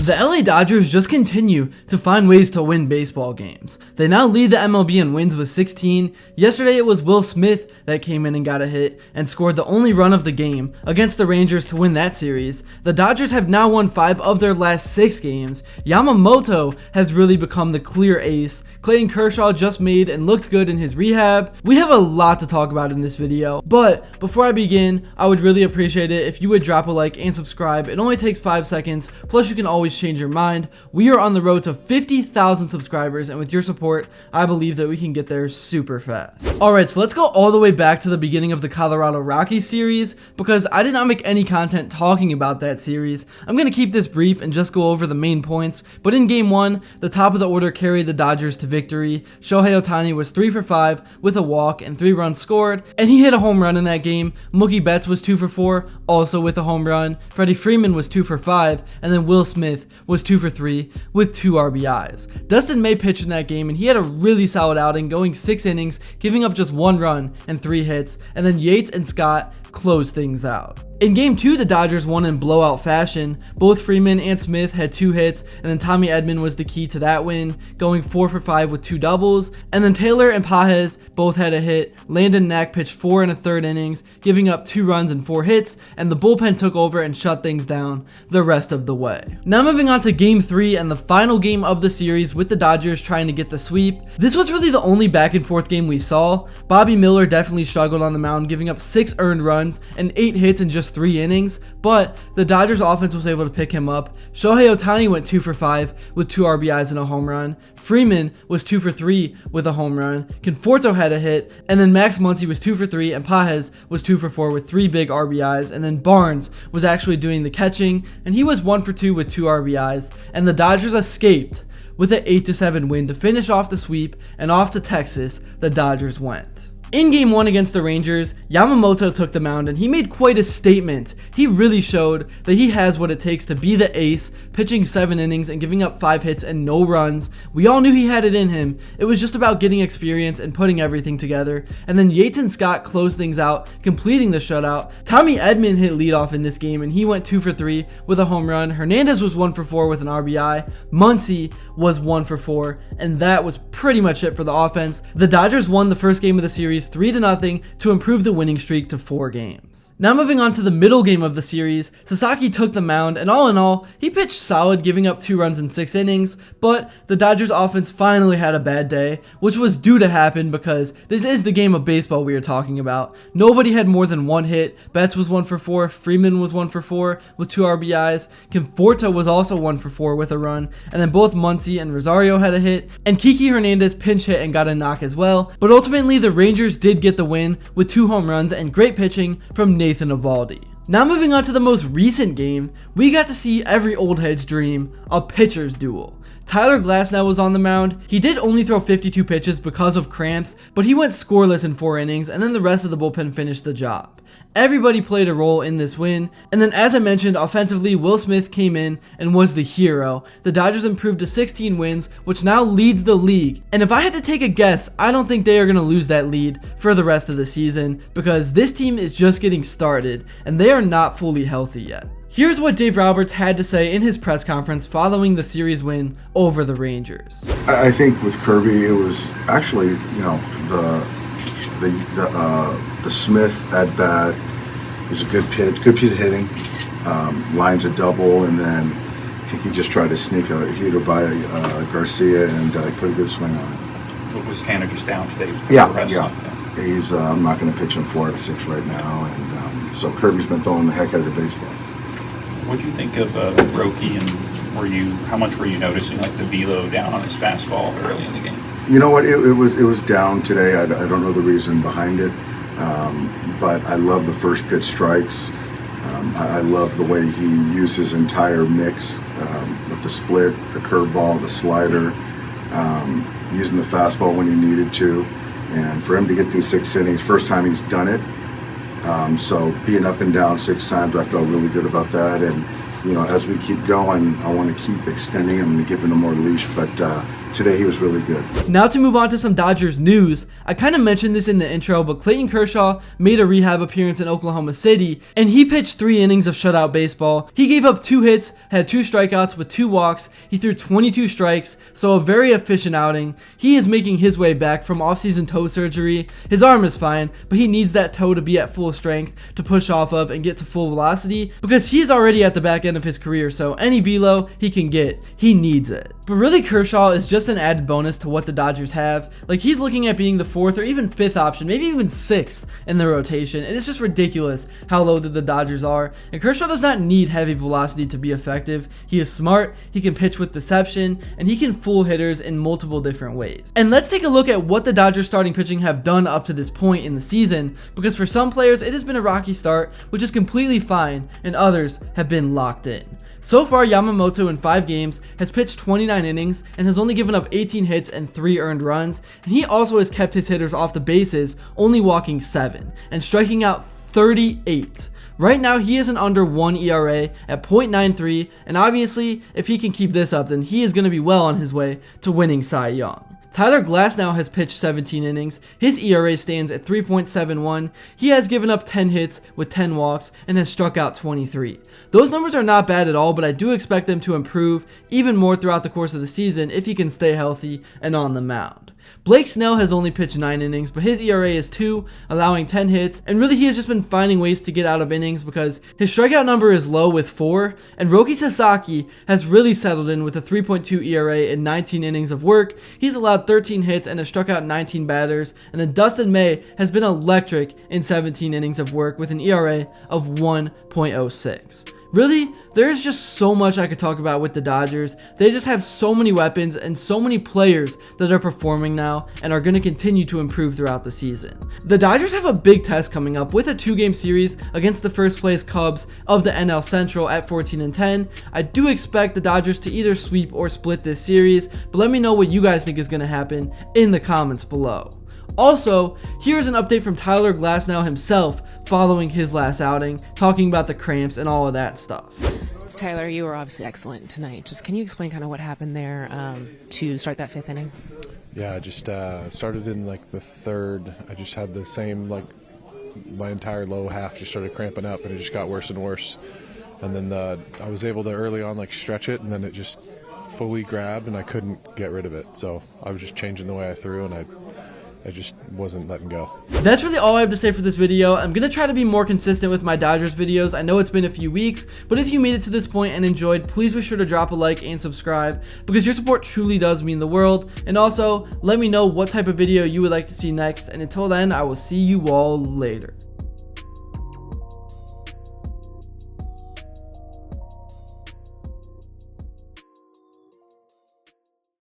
The LA Dodgers just continue to find ways to win baseball games. They now lead the MLB in wins with 16. Yesterday it was Will Smith that came in and got a hit and scored the only run of the game against the Rangers to win that series. The Dodgers have now won 5 of their last 6 games. Yamamoto has really become the clear ace. Clayton Kershaw just made and looked good in his rehab. We have a lot to talk about in this video, but before I begin, I would really appreciate it if you would drop a like and subscribe. It only takes 5 seconds, plus you can always change your mind. We are on the road to 50,000 subscribers, and with your support, I believe that we can get there super fast. Alright, so let's go all the way back to the beginning of the Colorado Rockies series, because I did not make any content talking about that series. I'm going to keep this brief and just go over the main points, but in Game 1, the top of the order carried the Dodgers to victory. Shohei Ohtani was 3 for 5 with a walk and 3 runs scored, and he hit a home run in that game. Mookie Betts was 2 for 4, also with a home run. Freddie Freeman was 2 for 5, and then Will Smith was 2 for 3 with 2 RBIs. Dustin May pitched in that game, and he had a really solid outing, going 6 innings, giving up just 1 run and 3 hits, and then Yates and Scott closed things out. In Game 2, the Dodgers won in blowout fashion. Both Freeman and Smith had 2 hits, and then Tommy Edman was the key to that win, going 4 for 5 with 2 doubles, and then Taylor and Pages both had a hit. Landon Knack pitched 4 1/3 innings, giving up 2 runs and 4 hits, and the bullpen took over and shut things down the rest of the way. Now moving on to Game 3 and the final game of the series with the Dodgers trying to get the sweep. This was really the only back and forth game we saw. Bobby Miller definitely struggled on the mound, giving up 6 earned runs and 8 hits in just 3 innings, but the Dodgers offense was able to pick him up. Shohei Ohtani went 2 for 5 with 2 RBIs and a home run. Freeman was 2 for 3 with a home run. Conforto had a hit, and then Max Muncy was 2 for 3, and Pages was 2 for 4 with 3 big RBIs, and then Barnes was actually doing the catching, and he was 1 for 2 with 2 RBIs, and the Dodgers escaped with an 8-7 win to finish off the sweep, and off to Texas the Dodgers went. In Game 1 against the Rangers, Yamamoto took the mound and he made quite a statement. He really showed that he has what it takes to be the ace, pitching 7 innings and giving up 5 hits and no runs. We all knew he had it in him. It was just about getting experience and putting everything together. And then Yates and Scott closed things out, completing the shutout. Tommy Edman hit leadoff in this game and he went 2 for 3 with a home run. Hernandez was 1 for 4 with an RBI. Muncy was 1 for 4, and that was pretty much it for the offense. The Dodgers won the first game of the series 3-0 to improve the winning streak to 4 games. Now moving on to the middle game of the series, Sasaki took the mound, and all in all, he pitched solid, giving up 2 runs in 6 innings, but the Dodgers offense finally had a bad day, which was due to happen because this is the game of baseball we are talking about. Nobody had more than 1 hit. Betts was 1 for 4, Freeman was 1 for 4 with 2 RBIs, Conforto was also 1 for 4 with a run, and then both Muncy and Rosario had a hit, and Kiki Hernandez pinch hit and got a knock as well, but ultimately the Rangers did get the win with 2 home runs and great pitching from Nathan Eovaldi. Now moving on to the most recent game, we got to see every old head's dream, a pitcher's duel. Tyler Glasnow was on the mound. He did only throw 52 pitches because of cramps, but he went scoreless in 4 innings, and then the rest of the bullpen finished the job. Everybody played a role in this win, and then as I mentioned, offensively, Will Smith came in and was the hero. The Dodgers improved to 16 wins, which now leads the league, and if I had to take a guess, I don't think they are going to lose that lead for the rest of the season, because this team is just getting started, and they are not fully healthy yet. Here's what Dave Roberts had to say in his press conference following the series win over the Rangers. I think with Kirby, it was actually, the Smith at bat was a good piece of hitting, lines a double, and then I think he just tried to sneak a hitter by Garcia and put a good swing on it. Was Tanner just down today? Yeah. He's I'm not going to pitch him 4 out of 6 right now, and so Kirby's been throwing the heck out of the baseball. What do you think of Roki, and how much were you noticing like the velo down on his fastball early in the game? You know what? It was down today. I don't know the reason behind it, but I love the first pitch strikes. I love the way he used his entire mix with the split, the curveball, the slider, using the fastball when he needed to, and for him to get through 6 innings, first time he's done it. So being up and down 6 times, I felt really good about that. And as we keep going, I want to keep extending him and giving him more leash. But today he was really good. Now to move on to some Dodgers news. I kind of mentioned this in the intro, but Clayton Kershaw made a rehab appearance in Oklahoma City, and he pitched 3 innings of shutout baseball. He gave up 2 hits, had 2 strikeouts with 2 walks. He threw 22 strikes, so a very efficient outing. He is making his way back from offseason toe surgery. His arm is fine, but he needs that toe to be at full strength to push off of and get to full velocity, because he's already at the back end of his career, so any velo he can get, he needs it. But really, Kershaw is just an added bonus to what the Dodgers have. Like, he's looking at being the 4th or even 5th option, maybe even 6th in the rotation, and it's just ridiculous how loaded the Dodgers are. And Kershaw does not need heavy velocity to be effective. He is smart, he can pitch with deception, and he can fool hitters in multiple different ways. And let's take a look at what the Dodgers starting pitching have done up to this point in the season, because for some players it has been a rocky start, which is completely fine, and others have been locked in. So far, Yamamoto in 5 games has pitched 29 innings and has only given up 18 hits and 3 earned runs, and he also has kept his hitters off the bases, only walking 7 and striking out 38. Right now, he is an under 1 ERA at .93, and obviously, if he can keep this up, then he is going to be well on his way to winning Cy Young. Tyler Glasnow has pitched 17 innings. His ERA stands at 3.71. He has given up 10 hits with 10 walks and has struck out 23. Those numbers are not bad at all, but I do expect them to improve even more throughout the course of the season if he can stay healthy and on the mound. Blake Snell has only pitched 9 innings, but his ERA is 2, allowing 10 hits, and really he has just been finding ways to get out of innings because his strikeout number is low with 4, and Roki Sasaki has really settled in with a 3.2 ERA in 19 innings of work. He's allowed 13 hits and has struck out 19 batters, and then Dustin May has been electric in 17 innings of work with an ERA of 1.06. Really, there's just so much I could talk about with the Dodgers. They just have so many weapons and so many players that are performing now and are going to continue to improve throughout the season. The Dodgers have a big test coming up with a 2-game series against the first place Cubs of the NL Central at 14-10. I do expect the Dodgers to either sweep or split this series, but let me know what you guys think is going to happen in the comments below. Also, here's an update from Tyler Glasnow himself following his last outing, talking about the cramps and all of that stuff. Tyler, you were obviously excellent tonight. Just can you explain kind of what happened there to start that 5th inning? Yeah, I just started in like the 3rd. I just had the same, like my entire low half just started cramping up, and it just got worse and worse. And then I was able to early on like stretch it, and then it just fully grabbed, and I couldn't get rid of it. So I was just changing the way I threw, and I just wasn't letting go. That's really all I have to say for this video. I'm going to try to be more consistent with my Dodgers videos. I know it's been a few weeks, but if you made it to this point and enjoyed, please be sure to drop a like and subscribe because your support truly does mean the world. And also, let me know what type of video you would like to see next. And until then, I will see you all later.